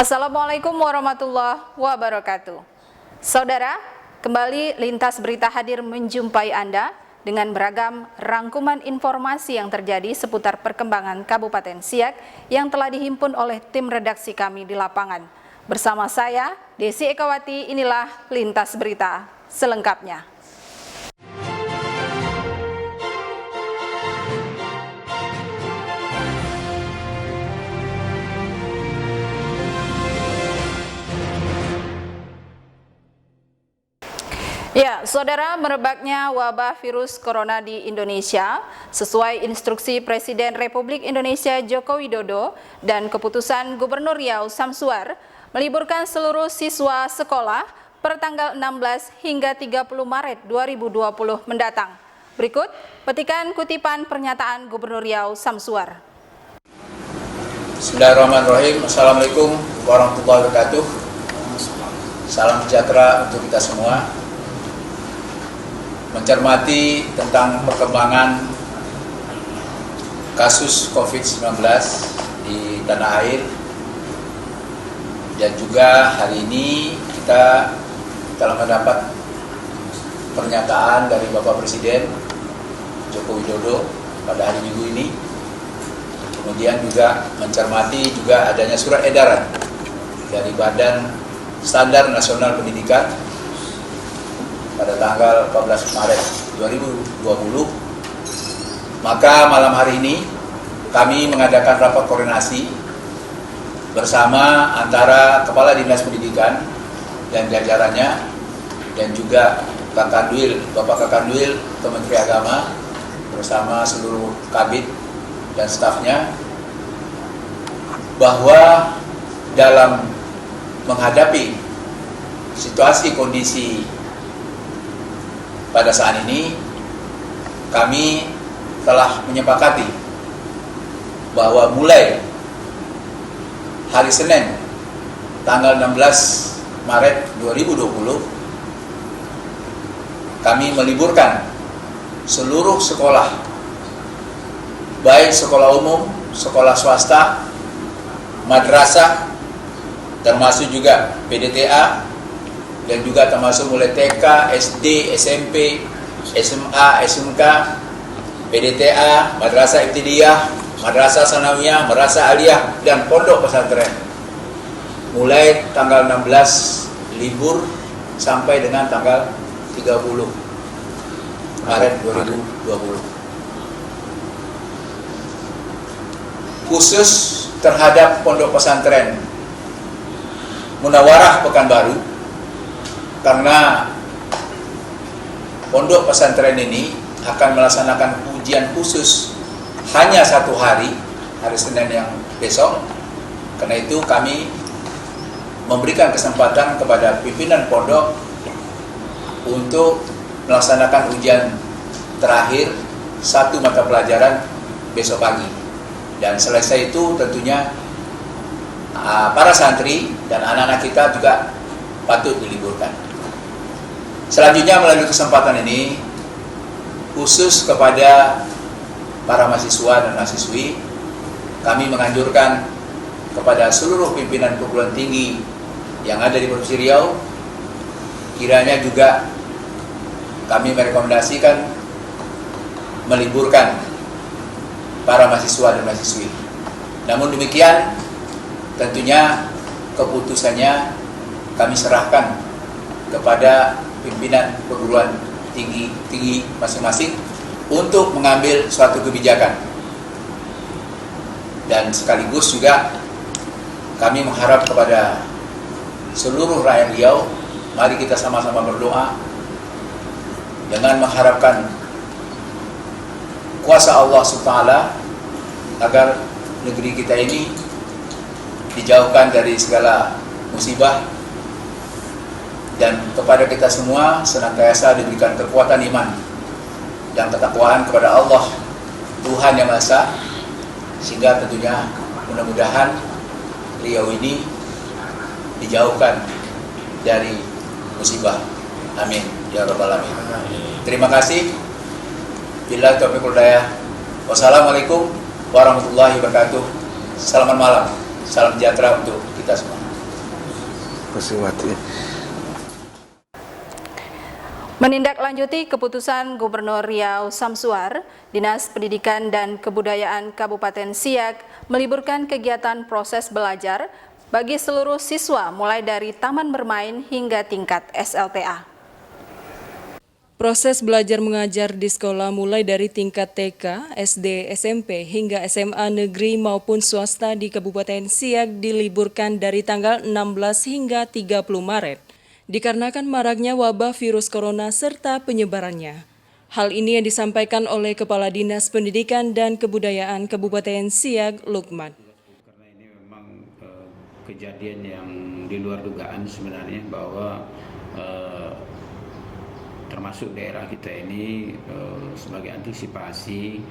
Assalamualaikum warahmatullahi wabarakatuh. Saudara, kembali Lintas Berita hadir menjumpai Anda dengan beragam rangkuman informasi yang terjadi seputar perkembangan Kabupaten Siak yang telah dihimpun oleh tim redaksi kami di lapangan. Bersama saya, Desi Ekawati, inilah Lintas Berita selengkapnya. Ya, saudara, merebaknya wabah virus corona di Indonesia sesuai instruksi Presiden Republik Indonesia Joko Widodo dan keputusan Gubernur Riau Samsuar meliburkan seluruh siswa sekolah per tanggal 16 hingga 30 Maret 2020 mendatang. Berikut petikan kutipan pernyataan Gubernur Riau Samsuar. Bismillahirrahmanirrahim. Assalamualaikum warahmatullahi wabarakatuh. Salam sejahtera untuk kita semua. Mencermati tentang perkembangan kasus COVID-19 di tanah air, dan juga hari ini kita telah mendapat pernyataan dari Bapak Presiden Joko Widodo pada hari Minggu ini. Kemudian juga mencermati juga adanya surat edaran dari Badan Standar Nasional Pendidikan pada tanggal 14 Maret 2020, maka malam hari ini kami mengadakan rapat koordinasi bersama antara Kepala Dinas Pendidikan dan jajarannya, dan juga Kakanwil, Bapak Kakanwil Kementerian Agama bersama seluruh kabid dan stafnya, bahwa dalam menghadapi situasi kondisi pada saat ini, kami telah menyepakati bahwa mulai hari Senin tanggal 16 Maret 2020 kami meliburkan seluruh sekolah, baik sekolah umum, sekolah swasta, madrasah, termasuk juga PDTA, dan juga termasuk mulai TK, SD, SMP, SMA, SMK, PDTA, Madrasah Ibtidaiyah, Madrasah Sanawiyah, Madrasah Aliyah, dan Pondok Pesantren. Mulai tanggal 16 libur sampai dengan tanggal 30 Maret 2020. Khusus terhadap Pondok Pesantren Munawarah Pekanbaru, karena pondok pesantren ini akan melaksanakan ujian khusus hanya satu hari Senin yang besok. Karena itu kami memberikan kesempatan kepada pimpinan pondok untuk melaksanakan ujian terakhir satu mata pelajaran besok pagi, dan selesai itu tentunya para santri dan anak-anak kita juga patut diliburkan. Selanjutnya, melalui kesempatan ini khusus kepada para mahasiswa dan mahasiswi, kami menganjurkan kepada seluruh pimpinan perguruan tinggi yang ada di Provinsi Riau, kiranya juga kami merekomendasikan meliburkan para mahasiswa dan mahasiswi. Namun demikian, tentunya keputusannya kami serahkan kepada pimpinan perguruan tinggi masing-masing untuk mengambil suatu kebijakan. Dan sekaligus juga kami mengharap kepada seluruh rakyat Riau, mari kita sama-sama berdoa dengan mengharapkan kuasa Allah SWT agar negeri kita ini dijauhkan dari segala musibah, dan kepada kita semua senantiasa diberikan kekuatan iman dan ketakwaan kepada Allah Tuhan Yang Maha Esa, sehingga tentunya mudah-mudahan Riau ini dijauhkan dari musibah. Amin ya rabbal alamin. Terima kasih. Billahi taufiq wal hidayah. Wassalamualaikum warahmatullahi wabarakatuh. Selamat malam. Salam sejahtera untuk kita semua. Kusiwati. Menindaklanjuti keputusan Gubernur Riau Samsuar, Dinas Pendidikan dan Kebudayaan Kabupaten Siak meliburkan kegiatan proses belajar bagi seluruh siswa mulai dari taman bermain hingga tingkat SLTA. Proses belajar mengajar di sekolah mulai dari tingkat TK, SD, SMP hingga SMA negeri maupun swasta di Kabupaten Siak diliburkan dari tanggal 16 hingga 30 Maret dikarenakan maraknya wabah virus corona serta penyebarannya. Hal ini yang disampaikan oleh Kepala Dinas Pendidikan dan Kebudayaan Kabupaten Siak, Lukman. Karena ini memang kejadian yang di luar dugaan sebenarnya, bahwa termasuk daerah kita ini sebagai antisipasi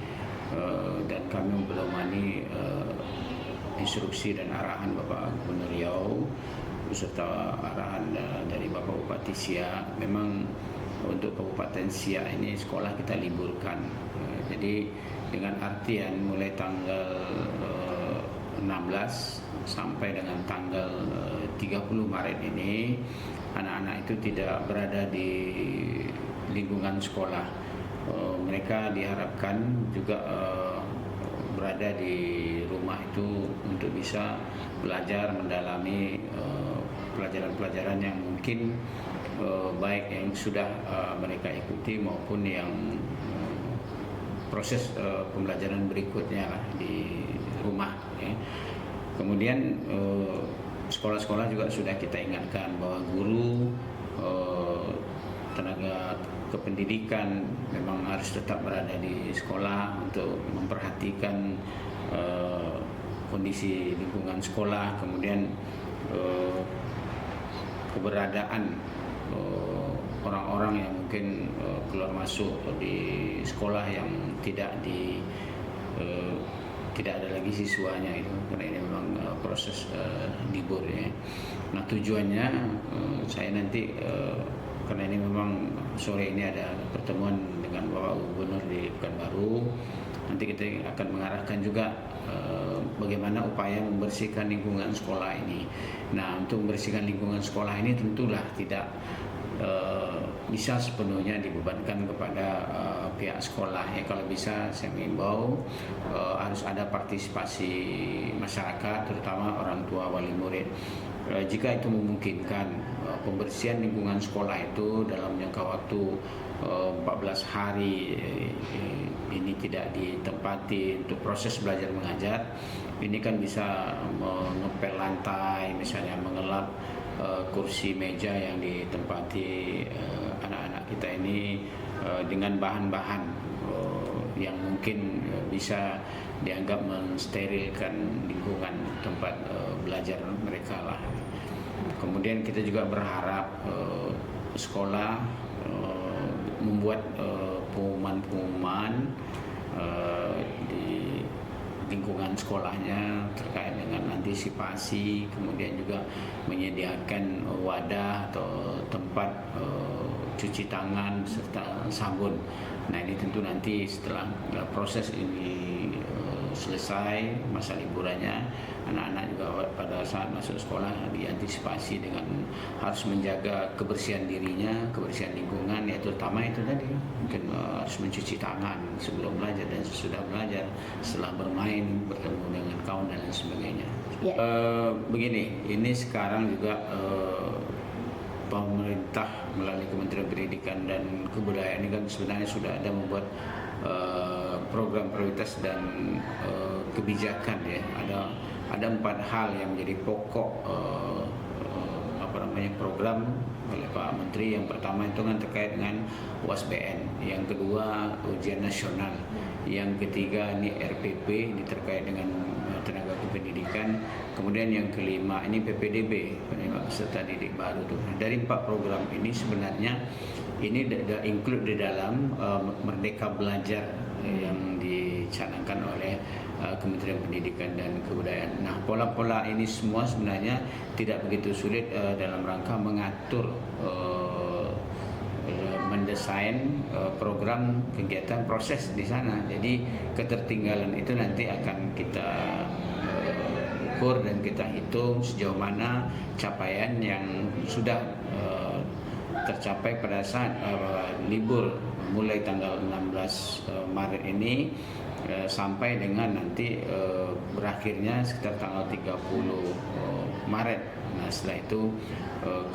dan kami memperdomani instruksi dan arahan Bapak Gubernur Riau beserta arahan dari Bapak Bupati Siak, memang untuk Kabupaten Siak ini sekolah kita liburkan. Jadi dengan artian mulai tanggal 16 sampai dengan tanggal 30 Maret ini anak-anak itu tidak berada di lingkungan sekolah. Mereka diharapkan juga berada di rumah itu untuk bisa belajar, mendalami pelajaran-pelajaran yang mungkin baik yang sudah mereka ikuti maupun yang proses pembelajaran berikutnya lah di rumah. Kemudian sekolah-sekolah juga sudah kita ingatkan bahwa guru, tenaga kependidikan memang harus tetap berada di sekolah untuk memperhatikan kondisi lingkungan sekolah, kemudian keberadaan orang-orang yang mungkin keluar masuk di sekolah yang tidak ada lagi siswanya itu, karena ini memang proses libur ya. Nah tujuannya saya nanti karena ini memang sore ini ada pertemuan dengan Bapak Gubernur di Pekanbaru, nanti kita akan mengarahkan juga bagaimana upaya membersihkan lingkungan sekolah ini. Nah untuk membersihkan lingkungan sekolah ini tentulah tidak bisa sepenuhnya dibebankan kepada pihak sekolah ya. Kalau bisa saya mengimbau harus ada partisipasi masyarakat, terutama orang tua wali murid. Jika itu memungkinkan, pembersihan lingkungan sekolah itu dalam jangka waktu 14 hari ini tidak ditempati untuk proses belajar mengajar, ini kan bisa mengepel lantai, misalnya mengelap kursi meja yang ditempati anak-anak kita ini dengan bahan-bahan yang mungkin bisa dianggap mensterilkan lingkungan tempat belajar mereka lah. Kemudian kita juga berharap sekolah membuat pengumuman-pengumuman di lingkungan sekolahnya terkait dengan antisipasi, kemudian juga menyediakan wadah atau tempat cuci tangan serta sabun. Nah ini tentu nanti setelah proses ini selesai masa liburannya, anak-anak juga pada saat masuk sekolah diantisipasi dengan harus menjaga kebersihan dirinya, kebersihan lingkungan, ya terutama itu tadi mungkin harus mencuci tangan sebelum belajar dan sesudah belajar, setelah bermain, bertemu dengan kawan dan lain sebagainya. Ya. Begini, ini sekarang juga pemerintah melalui Kementerian Pendidikan dan Kebudayaan ini kan sebenarnya sudah ada membuat program prioritas dan kebijakan ya. Ada 4 hal yang menjadi pokok program oleh Pak Menteri. Yang pertama itu kan terkait dengan UASBN, yang kedua ujian nasional, yang ketiga ini RPP, ini terkait dengan tenaga kependidikan, kemudian yang kelima ini PPDB, peserta didik baru tuh. Dari 4 program ini sebenarnya ini include di dalam Merdeka Belajar yang dicanangkan oleh Kementerian Pendidikan dan Kebudayaan. Nah, pola-pola ini semua sebenarnya tidak begitu sulit dalam rangka mengatur mendesain program kegiatan proses di sana. Jadi ketertinggalan itu nanti akan kita ukur dan kita hitung sejauh mana capaian yang sudah tercapai pada saat libur mulai tanggal 16 Maret ini sampai dengan nanti berakhirnya sekitar tanggal 30 Maret. Nah, setelah itu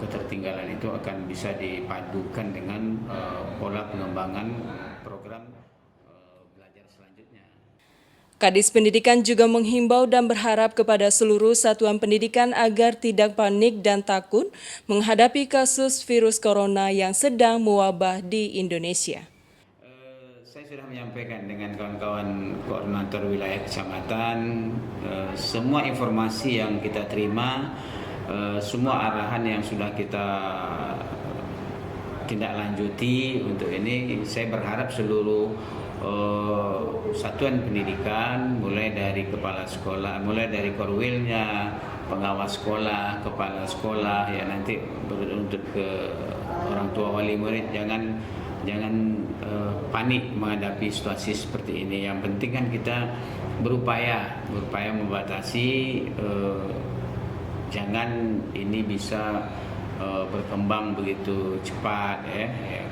ketertinggalan itu akan bisa dipadukan dengan pola pengembangan program belajar selanjutnya. Kadis Pendidikan juga menghimbau dan berharap kepada seluruh satuan pendidikan agar tidak panik dan takut menghadapi kasus virus corona yang sedang mewabah di Indonesia. Saya sudah menyampaikan dengan kawan-kawan koordinator wilayah kecamatan semua informasi yang kita terima, semua arahan yang sudah kita tindak lanjuti untuk ini. Saya berharap seluruh satuan pendidikan, mulai dari kepala sekolah, mulai dari korwilnya, pengawas sekolah, kepala sekolah, ya nanti untuk ke orang tua wali murid jangan panik menghadapi situasi seperti ini. Yang penting kan kita berupaya membatasi, jangan ini bisa berkembang begitu cepat ya.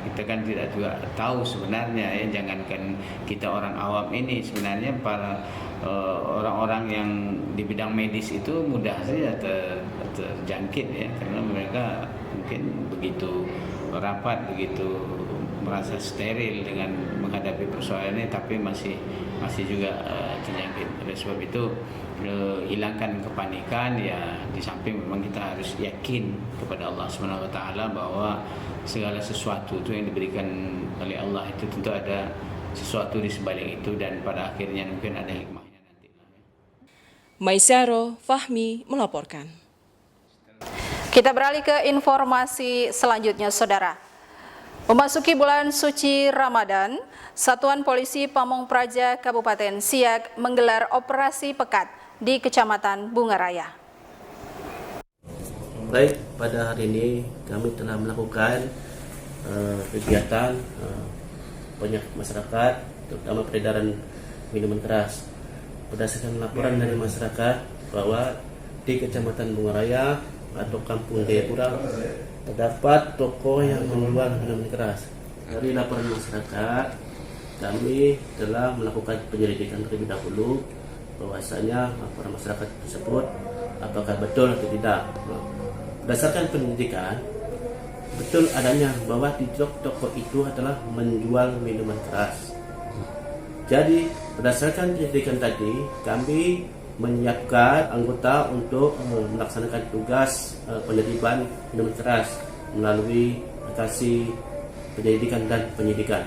Kita kan tidak juga tahu sebenarnya ya, jangankan kita orang awam ini, sebenarnya para orang-orang yang di bidang medis itu mudah saja terjangkit ya, karena mereka mungkin begitu rapat, begitu merasa steril dengan menghadapi persoalan ini, tapi masih juga terjangkit. Oleh sebab itu hilangkan kepanikan ya, di samping memang kita harus yakin kepada Allah Subhanahu wa taala bahwa segala sesuatu itu yang diberikan oleh Allah itu tentu ada sesuatu di sebalik itu, dan pada akhirnya mungkin ada hikmahnya nanti. Maisaro Fahmi melaporkan. Kita beralih ke informasi selanjutnya, Saudara. Memasuki bulan suci Ramadan, Satuan Polisi Pamong Praja Kabupaten Siak menggelar operasi pekat di Kecamatan Bungaraya. Baik, pada hari ini kami telah melakukan kegiatan banyak masyarakat, terutama peredaran minuman keras. Berdasarkan laporan dari masyarakat bahwa di Kecamatan Bungaraya atau Kampung Jayapura terdapat toko yang menjual minuman keras. Dari laporan masyarakat, kami telah melakukan penyelidikan terlebih dahulu bahwasanya laporan masyarakat tersebut apakah betul atau tidak. Berdasarkan penyelidikan, betul adanya bahwa di toko itu adalah menjual minuman keras. Jadi berdasarkan penyelidikan tadi, kami menyiapkan anggota untuk melaksanakan tugas penertiban minuman keras melalui lokasi penyelidikan dan penyidikan.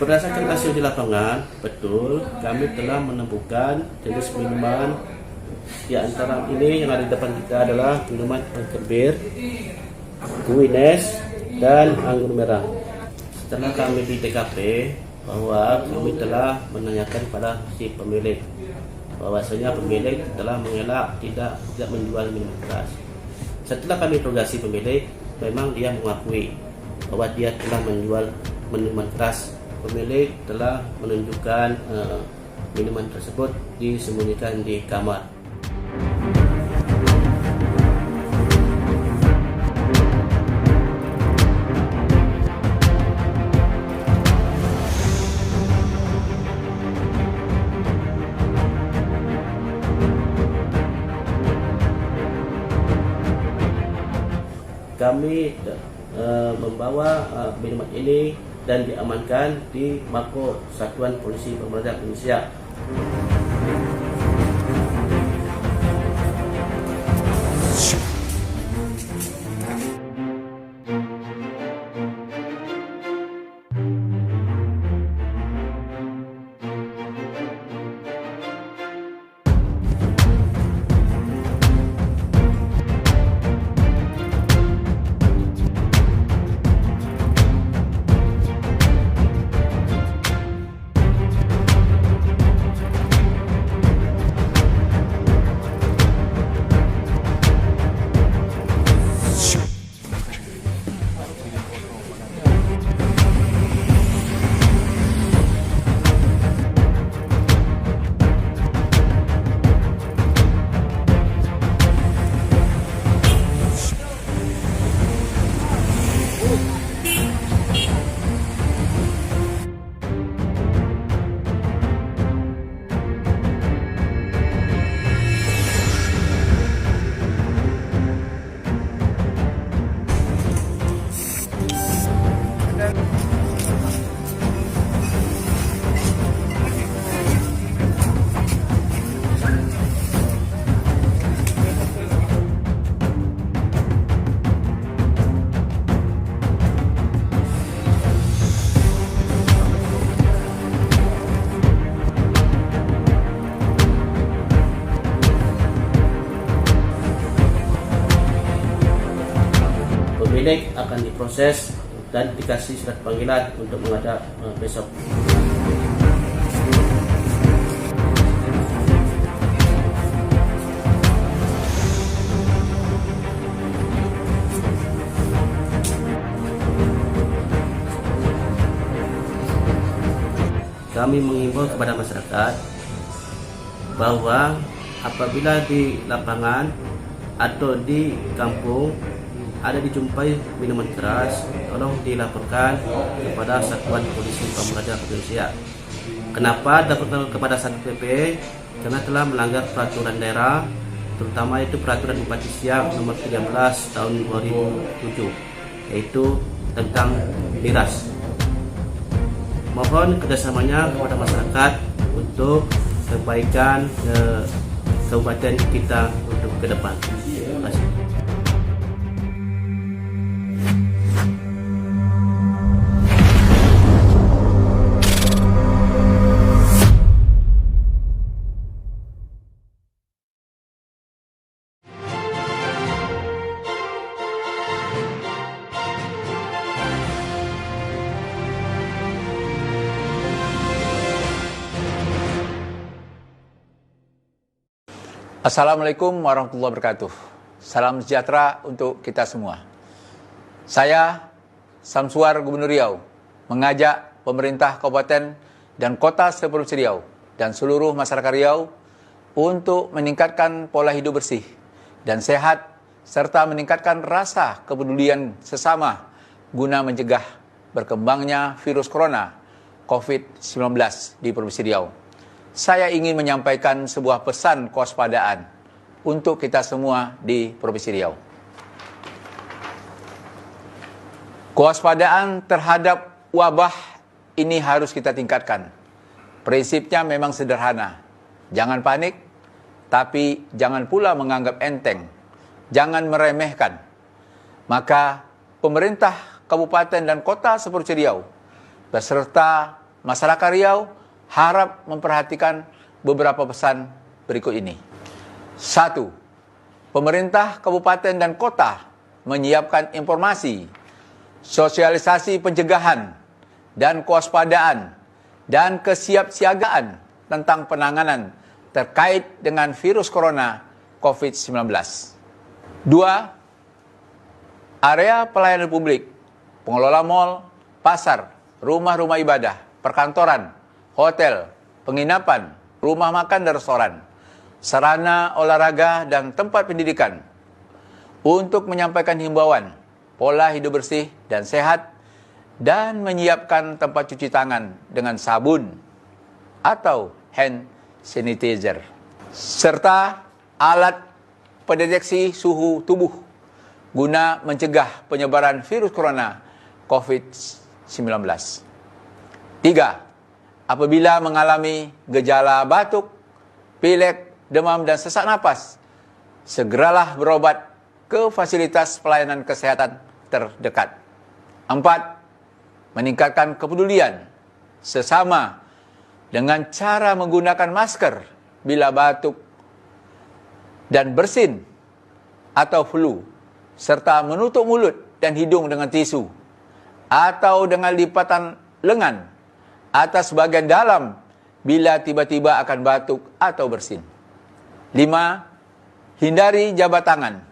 Berdasarkan hasil di lapangan, betul kami telah menemukan jenis minuman. Di antara ini yang ada di depan kita adalah minuman anggur bir, Guinness, dan anggur merah. Setelah kami di TKP, bahwa kami telah menanyakan pada si pemilik bahwasanya pemilik telah mengelak tidak menjual minuman keras. Setelah kami interogasi pemilik, memang dia mengakui bahwa dia telah menjual minuman keras. Pemilik telah menunjukkan minuman tersebut disembunyikan di kamar. Kami membawa minuman ini dan diamankan di Mako Satuan Polisi Pamong Praja Indonesia. Pemilik akan diproses dan dikasih surat panggilan untuk menghadap besok. Kami mengimbau kepada masyarakat bahwa apabila di lapangan atau di kampung ada dijumpai minuman keras, tolong dilaporkan kepada Satuan Polisi Pamung Praja Indonesia. Kenapa dilaporkan kepada Satpol PP? Karena telah melanggar peraturan daerah, terutama itu peraturan Bupati Siak nomor 13 tahun 2007, yaitu tentang miras. Mohon kerjasamanya kepada masyarakat untuk kebaikan kabupaten kita untuk ke depan. Terima kasih. Assalamualaikum warahmatullahi wabarakatuh. Salam sejahtera untuk kita semua. Saya, Samsuar Gubernur Riau, mengajak pemerintah kabupaten dan kota seprovinsi Riau dan seluruh masyarakat Riau untuk meningkatkan pola hidup bersih dan sehat serta meningkatkan rasa kepedulian sesama guna mencegah berkembangnya virus corona COVID-19 di Provinsi Riau. Saya ingin menyampaikan sebuah pesan kewaspadaan untuk kita semua di Provinsi Riau. Kewaspadaan terhadap wabah ini harus kita tingkatkan. Prinsipnya memang sederhana. Jangan panik, tapi jangan pula menganggap enteng. Jangan meremehkan. Maka pemerintah kabupaten dan kota seprovinsi Riau beserta masyarakat Riau harap memperhatikan beberapa pesan berikut ini. 1. Pemerintah kabupaten dan kota menyiapkan informasi, sosialisasi pencegahan dan kewaspadaan dan kesiapsiagaan tentang penanganan terkait dengan virus corona COVID-19. 2. Area pelayanan publik, pengelola mal, pasar, rumah-rumah ibadah, perkantoran, hotel, penginapan, rumah makan dan restoran, sarana olahraga dan tempat pendidikan untuk menyampaikan himbauan pola hidup bersih dan sehat dan menyiapkan tempat cuci tangan dengan sabun atau hand sanitizer serta alat pendeteksi suhu tubuh guna mencegah penyebaran virus corona COVID-19. 3. Apabila mengalami gejala batuk, pilek, demam, dan sesak napas, segeralah berobat ke fasilitas pelayanan kesehatan terdekat. 4. Meningkatkan kepedulian sesama dengan cara menggunakan masker bila batuk dan bersin atau flu, serta menutup mulut dan hidung dengan tisu atau dengan lipatan lengan atas bagian dalam bila tiba-tiba akan batuk atau bersin. 5. Hindari jabat tangan,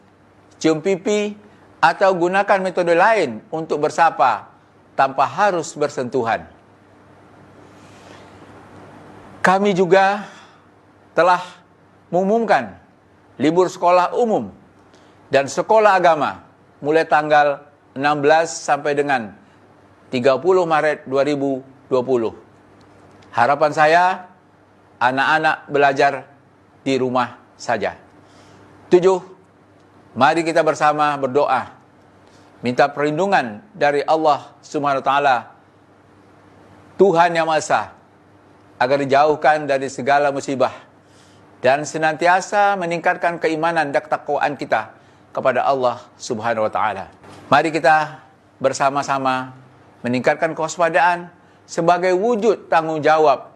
cium pipi, atau gunakan metode lain untuk bersapa tanpa harus bersentuhan. Kami juga telah mengumumkan libur sekolah umum dan sekolah agama mulai tanggal 16 sampai dengan 30 Maret 2020. Harapan saya, anak-anak belajar di rumah saja. 7. Mari kita bersama berdoa, minta perlindungan dari Allah Subhanahu wa taala, Tuhan Yang Maha Esa, agar dijauhkan dari segala musibah dan senantiasa meningkatkan keimanan dan ketakwaan kita kepada Allah Subhanahu wa taala. Mari kita bersama-sama meningkatkan kewaspadaan sebagai wujud tanggung jawab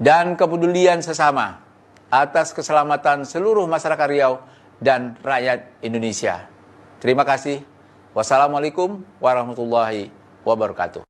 dan kepedulian sesama atas keselamatan seluruh masyarakat Riau dan rakyat Indonesia. Terima kasih. Wassalamualaikum warahmatullahi wabarakatuh.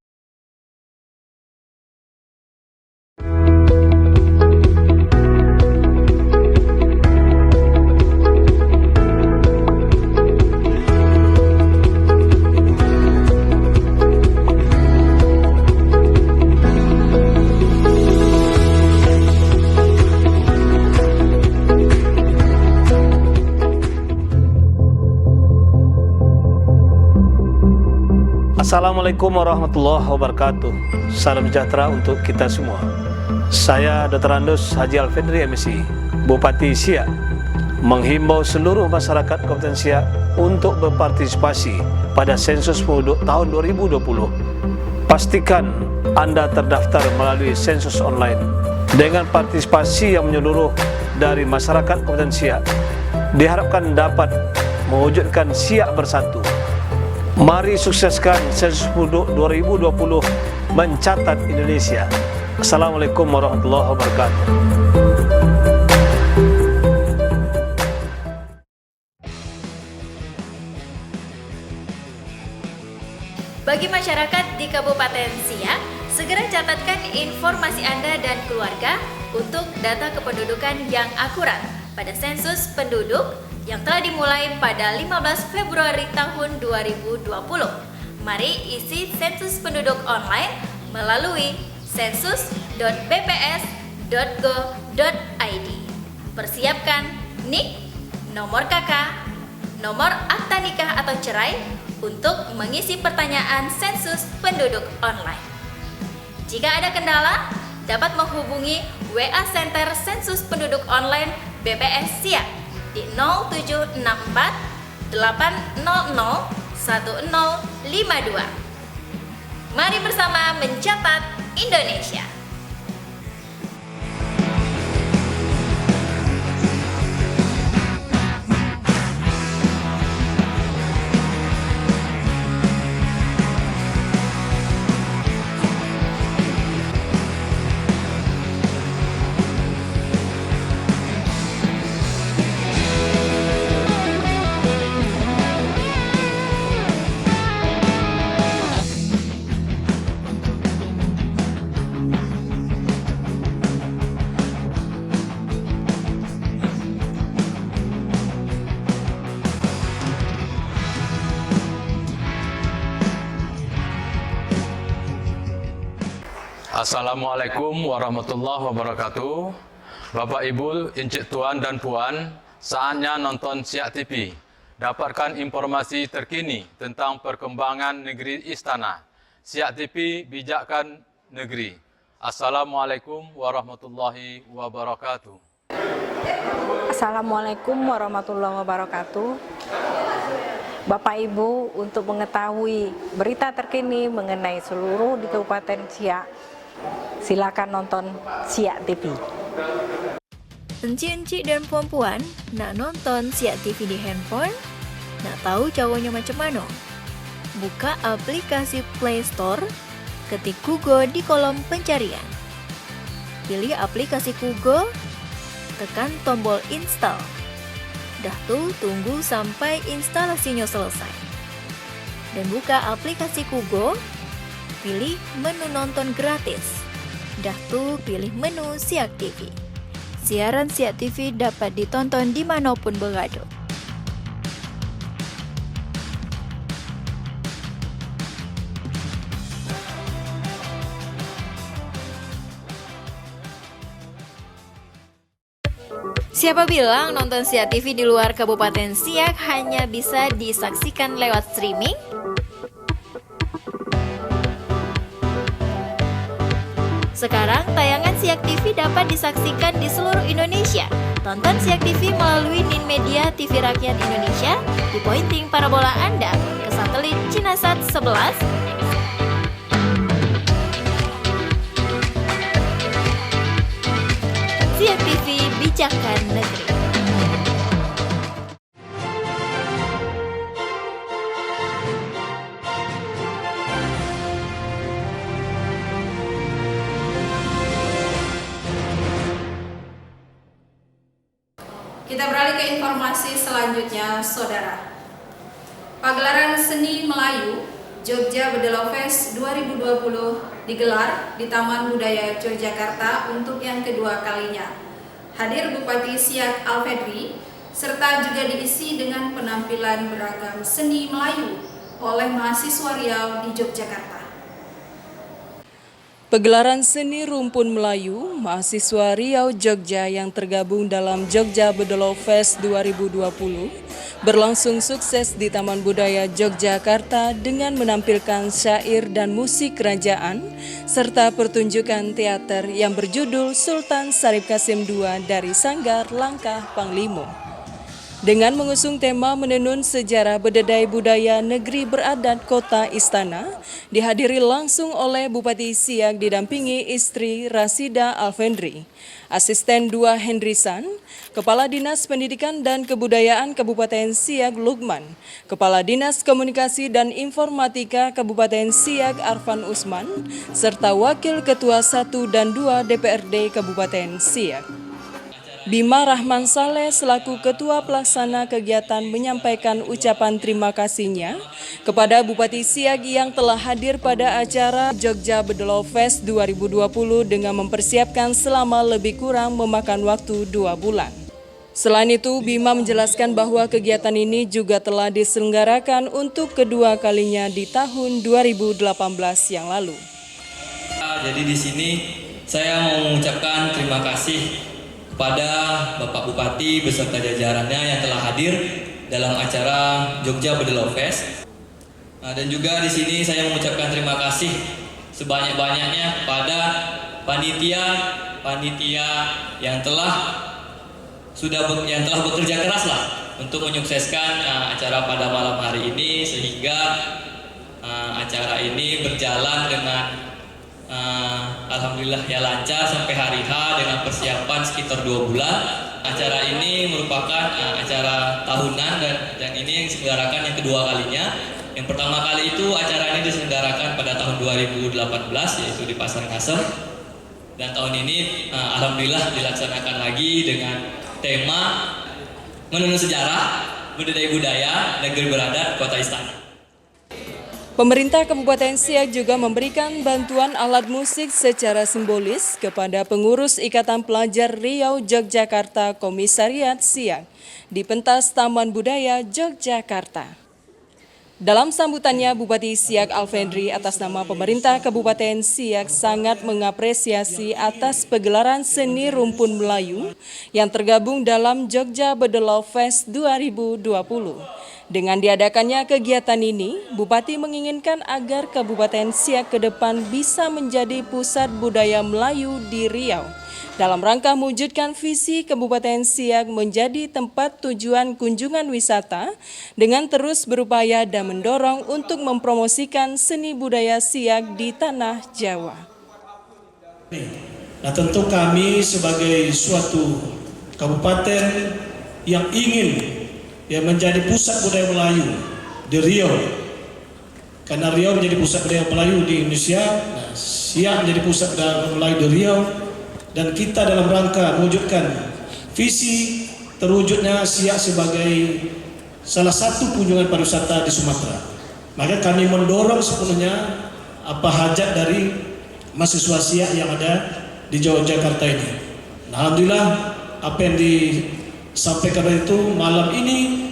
Assalamualaikum warahmatullahi wabarakatuh. Salam sejahtera untuk kita semua. Saya Dr. Andus Haji Alfedri MSI, Bupati Siak, menghimbau seluruh masyarakat Kabupaten Siak untuk berpartisipasi pada sensus penduduk tahun 2020. Pastikan Anda terdaftar melalui sensus online. Dengan partisipasi yang menyeluruh dari masyarakat Kabupaten Siak, diharapkan dapat mewujudkan Siak bersatu. Mari sukseskan sensus penduduk 2020 mencatat Indonesia. Assalamualaikum warahmatullahi wabarakatuh. Bagi masyarakat di Kabupaten Siak, segera catatkan informasi Anda dan keluarga untuk data kependudukan yang akurat pada sensus penduduk yang telah dimulai pada 15 Februari tahun 2020. Mari isi sensus penduduk online melalui sensus.bps.go.id. Persiapkan NIK, nomor KK, nomor akta nikah atau cerai untuk mengisi pertanyaan sensus penduduk online. Jika ada kendala, dapat menghubungi WA Center Sensus Penduduk Online BPS Siak di 0764 800 1052. Mari bersama mencatat Indonesia. Assalamualaikum warahmatullahi wabarakatuh. Bapak Ibu, Encik Tuan dan Puan, saatnya nonton Siak TV. Dapatkan informasi terkini tentang perkembangan negeri istana. Siak TV, bijakkan negeri. Assalamualaikum warahmatullahi wabarakatuh. Assalamualaikum warahmatullahi wabarakatuh. Bapak Ibu, untuk mengetahui berita terkini mengenai seluruh di Kabupaten Siak, silakan nonton Siak TV. Encik-encik dan puan-puan, nak nonton Siak TV di handphone? Nak tahu caranya macam mana? Buka aplikasi Play Store, ketik Google di kolom pencarian. Pilih aplikasi Google, tekan tombol install. Dah tu tunggu sampai instalasinya selesai. Dan buka aplikasi Google, pilih menu nonton gratis. Dah tu pilih menu Siak TV. Siaran Siak TV dapat ditonton dimanapun berada. Siapa bilang nonton Siak TV di luar Kabupaten Siak hanya bisa disaksikan lewat streaming? Sekarang tayangan Siak TV dapat disaksikan di seluruh Indonesia. Tonton Siak TV melalui Ninmedia TV Rakyat Indonesia di pointing parabola Anda ke satelit Cinasat 11. Siak TV, bijakan negeri. Kita beralih ke informasi selanjutnya, Saudara. Pagelaran Seni Melayu Jogja Bedelo Fest 2020 digelar di Taman Budaya Yogyakarta untuk yang kedua kalinya. Hadir Bupati Siak Alfedri, serta juga diisi dengan penampilan beragam seni Melayu oleh mahasiswa Riau di Yogyakarta. Pegelaran seni rumpun Melayu mahasiswa Riau Jogja yang tergabung dalam Jogja Bedelo Fest 2020 berlangsung sukses di Taman Budaya Yogyakarta dengan menampilkan syair dan musik kerajaan serta pertunjukan teater yang berjudul Sultan Syarif Qasim II dari Sanggar Langkah Panglimo. Dengan mengusung tema menenun sejarah bededai budaya negeri beradat kota istana, dihadiri langsung oleh Bupati Siak didampingi istri Rasida Alfendri, Asisten 2 Hendrisan, Kepala Dinas Pendidikan dan Kebudayaan Kabupaten Siak Lukman, Kepala Dinas Komunikasi dan Informatika Kabupaten Siak Arfan Usman, serta Wakil Ketua 1 dan 2 DPRD Kabupaten Siak. Bima Rahman Saleh selaku Ketua Pelaksana kegiatan menyampaikan ucapan terima kasihnya kepada Bupati Siak yang telah hadir pada acara Jogja Bedelo Fest 2020 dengan mempersiapkan selama lebih kurang memakan waktu 2 bulan. Selain itu, Bima menjelaskan bahwa kegiatan ini juga telah diselenggarakan untuk kedua kalinya di tahun 2018 yang lalu. Jadi di sini saya mau mengucapkan terima kasih kepada Bapak Bupati beserta jajarannya yang telah hadir dalam acara Jogja Bedelo Fest. Dan juga di sini saya mengucapkan terima kasih sebanyak-banyaknya kepada panitia yang telah bekerja keras lah untuk menyukseskan acara pada malam hari ini sehingga acara ini berjalan dengan alhamdulillah ya lancar sampai hari H dengan persiapan sekitar 2 bulan. Acara ini merupakan acara tahunan dan ini yang diselenggarakan yang kedua kalinya. Yang pertama kali itu acara ini diselenggarakan pada tahun 2018 yaitu di Pasar Ngasem. Dan tahun ini alhamdulillah dilaksanakan lagi dengan tema menenun sejarah budaya budaya negeri beradat kota istana. Pemerintah Kabupaten Siak juga memberikan bantuan alat musik secara simbolis kepada pengurus Ikatan Pelajar Riau Yogyakarta Komisariat Siak di pentas Taman Budaya Yogyakarta. Dalam sambutannya, Bupati Siak Alfendri atas nama pemerintah Kabupaten Siak sangat mengapresiasi atas pegelaran seni rumpun Melayu yang tergabung dalam Jogja Bedelo Fest 2020. Dengan diadakannya kegiatan ini, Bupati menginginkan agar Kabupaten Siak ke depan bisa menjadi pusat budaya Melayu di Riau dalam rangka mewujudkan visi Kabupaten Siak menjadi tempat tujuan kunjungan wisata dengan terus berupaya dan mendorong untuk mempromosikan seni budaya Siak di tanah Jawa. Nah, tentu kami sebagai suatu kabupaten yang ingin menjadi pusat budaya Melayu di Riau, karena Riau menjadi pusat budaya Melayu di Indonesia, nah, Siak menjadi pusat budaya Melayu di Riau, dan kita dalam rangka mewujudkan visi terwujudnya Siak sebagai salah satu kunjungan pariwisata di Sumatera. Maka kami mendorong sepenuhnya apa hajat dari mahasiswa Siak yang ada di Yogyakarta ini. Nah, alhamdulillah apa yang disampaikan itu malam ini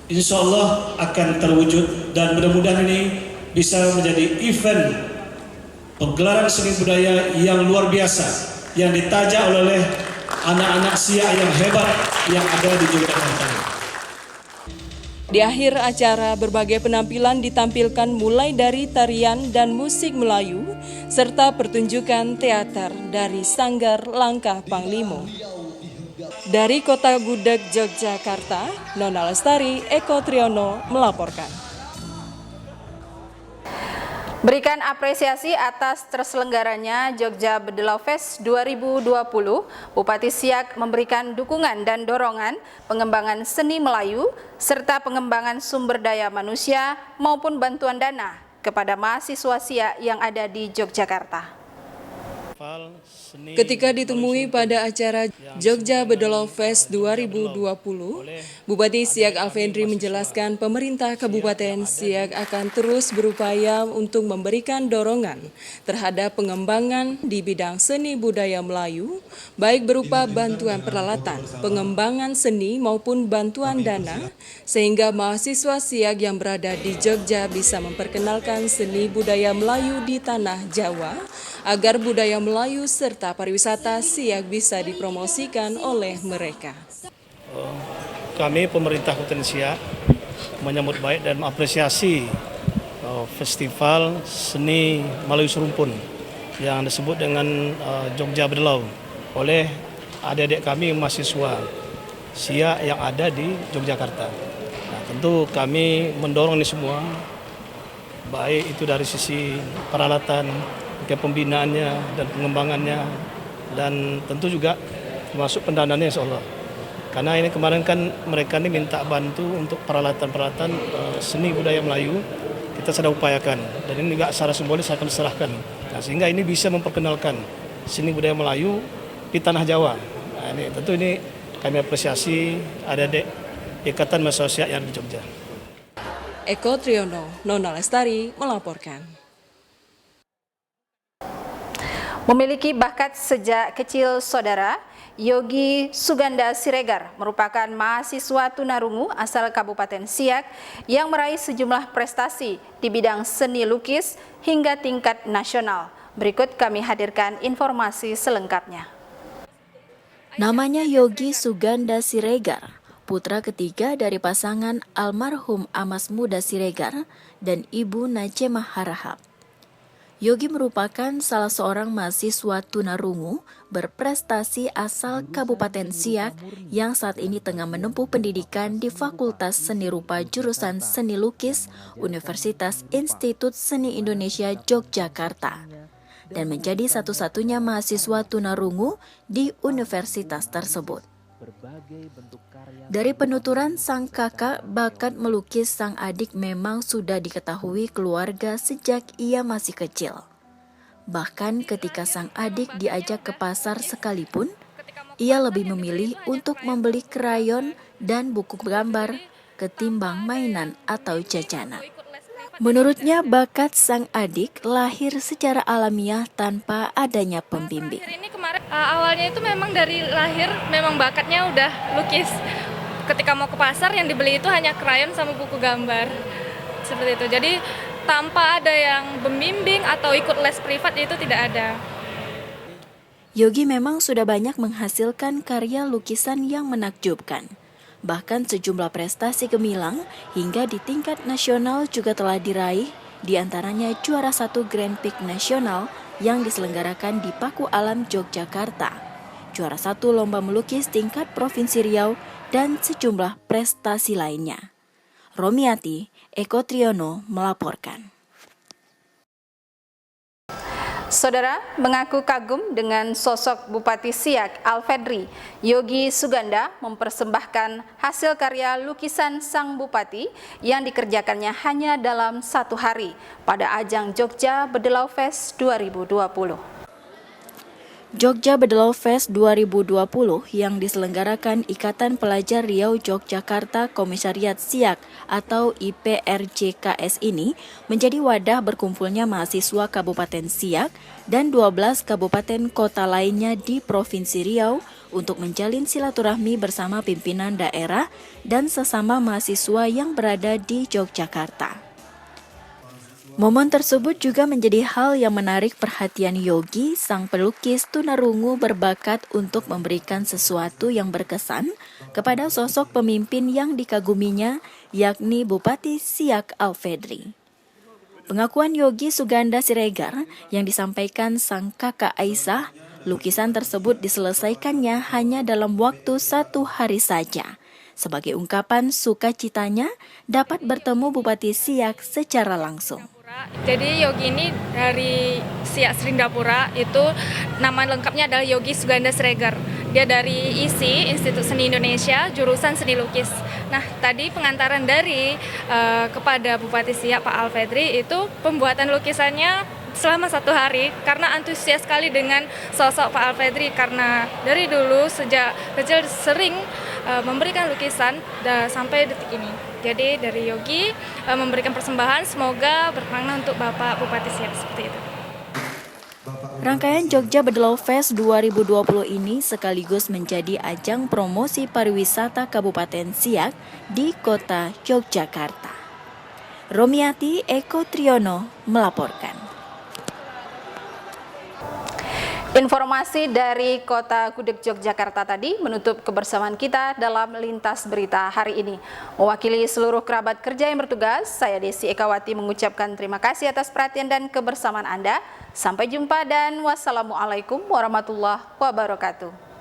insya Allah akan terwujud dan mudah-mudahan ini bisa menjadi event pegelaran seni budaya yang luar biasa yang ditajak oleh anak-anak Siak yang hebat yang ada di Yogyakarta. Di akhir acara, berbagai penampilan ditampilkan mulai dari tarian dan musik Melayu, serta pertunjukan teater dari Sanggar Langkah Panglimo. Dari Kota Gudeg, Yogyakarta, Nona Lestari, Eko Triyono melaporkan. Berikan apresiasi atas terselenggaranya Jogja Bedelau Fest 2020, Bupati Siak memberikan dukungan dan dorongan pengembangan seni Melayu serta pengembangan sumber daya manusia maupun bantuan dana kepada mahasiswa Siak yang ada di Yogyakarta. Ketika ditemui pada acara Jogja Bedelau Fest 2020, Bupati Siak Alfedri menjelaskan pemerintah Kabupaten Siak akan terus berupaya untuk memberikan dorongan terhadap pengembangan di bidang seni budaya Melayu, baik berupa bantuan peralatan, pengembangan seni maupun bantuan dana, sehingga mahasiswa Siak yang berada di Jogja bisa memperkenalkan seni budaya Melayu di tanah Jawa, agar budaya Melayu serta pariwisata Siak bisa dipromosikan oleh mereka. Kami pemerintah Kabupaten Siak menyambut baik dan mengapresiasi festival seni Melayu Serumpun yang disebut dengan Jogja Bedelau oleh adik-adik kami mahasiswa Siak yang ada di Yogyakarta. Nah, tentu kami mendorong ini semua, baik itu dari sisi peralatan, pembinaannya dan pengembangannya, dan tentu juga termasuk pendanaannya insyaallah. Karena ini kemarin kan mereka ini minta bantu untuk peralatan-peralatan seni budaya Melayu, kita sedang upayakan, dan ini juga secara simbolis akan diserahkan. Nah, sehingga ini bisa memperkenalkan seni budaya Melayu di tanah Jawa. Nah, ini tentu ini kami apresiasi adik-adik Ikatan Mahasiswa yang di Jogja. Eko Triyono, Nona Lestari melaporkan. Memiliki bakat sejak kecil, Saudara, Yogi Suganda Siregar merupakan mahasiswa tunarungu asal Kabupaten Siak yang meraih sejumlah prestasi di bidang seni lukis hingga tingkat nasional. Berikut kami hadirkan informasi selengkapnya. Namanya Yogi Suganda Siregar, putra ketiga dari pasangan almarhum Amas Muda Siregar dan Ibu Najemah Harahap. Yogi merupakan salah seorang mahasiswa tunarungu berprestasi asal Kabupaten Siak yang saat ini tengah menempuh pendidikan di Fakultas Seni Rupa jurusan Seni Lukis Universitas Institut Seni Indonesia Yogyakarta dan menjadi satu-satunya mahasiswa tunarungu di universitas tersebut. Dari penuturan sang kakak, bakat melukis sang adik memang sudah diketahui keluarga sejak ia masih kecil. Bahkan ketika sang adik diajak ke pasar sekalipun, ia lebih memilih untuk membeli krayon dan buku gambar ketimbang mainan atau jajanan. Menurutnya, bakat sang adik lahir secara alamiah tanpa adanya pembimbing. Ini kemarin awalnya itu memang dari lahir memang bakatnya udah lukis. Ketika mau ke pasar yang dibeli itu hanya krayon sama buku gambar. Seperti itu. Jadi tanpa ada yang membimbing atau ikut les privat itu tidak ada. Yogi memang sudah banyak menghasilkan karya lukisan yang menakjubkan. Bahkan sejumlah prestasi gemilang hingga di tingkat nasional juga telah diraih, di antaranya juara 1 Grand Prix nasional yang diselenggarakan di Paku Alam Yogyakarta, juara 1 lomba melukis tingkat Provinsi Riau, dan sejumlah prestasi lainnya. Romiati, Eko Triyono melaporkan. Saudara mengaku kagum dengan sosok Bupati Siak Alfedri. Yogi Suganda mempersembahkan hasil karya lukisan sang Bupati yang dikerjakannya hanya dalam 1 hari pada ajang Jogja Bedelau Fest 2020. Jogja Bedelau Fest 2020 yang diselenggarakan Ikatan Pelajar Riau Yogyakarta Komisariat Siak atau IPRJKS ini menjadi wadah berkumpulnya mahasiswa Kabupaten Siak dan 12 kabupaten kota lainnya di Provinsi Riau untuk menjalin silaturahmi bersama pimpinan daerah dan sesama mahasiswa yang berada di Yogyakarta. Momen tersebut juga menjadi hal yang menarik perhatian Yogi, sang pelukis tunarungu berbakat untuk memberikan sesuatu yang berkesan kepada sosok pemimpin yang dikaguminya, yakni Bupati Siak Alfedri. Pengakuan Yogi Suganda Siregar yang disampaikan sang kakak Aisyah, lukisan tersebut diselesaikannya hanya dalam waktu 1 hari saja, sebagai ungkapan sukacitanya dapat bertemu Bupati Siak secara langsung. Jadi Yogi ini dari Siak Srindapura, itu nama lengkapnya adalah Yogi Suganda Siregar. Dia dari ISI, Institut Seni Indonesia, jurusan seni lukis. Nah, tadi pengantaran dari kepada Bupati Siak Pak Alfedri itu pembuatan lukisannya selama 1 hari karena antusias sekali dengan sosok Pak Alfedri, karena dari dulu sejak kecil sering memberikan lukisan sampai detik ini. Jadi dari Yogi memberikan persembahan, semoga bermakna untuk Bapak Bupati Siak, seperti itu. Rangkaian Jogja Bedelo Fest 2020 ini sekaligus menjadi ajang promosi pariwisata Kabupaten Siak di kota Yogyakarta. Romiati Eko Triyono melaporkan. Informasi dari Kota Gudeg Yogyakarta tadi menutup kebersamaan kita dalam Lintas Berita hari ini. Mewakili seluruh kerabat kerja yang bertugas, saya Desi Ekawati mengucapkan terima kasih atas perhatian dan kebersamaan Anda. Sampai jumpa dan wassalamualaikum warahmatullahi wabarakatuh.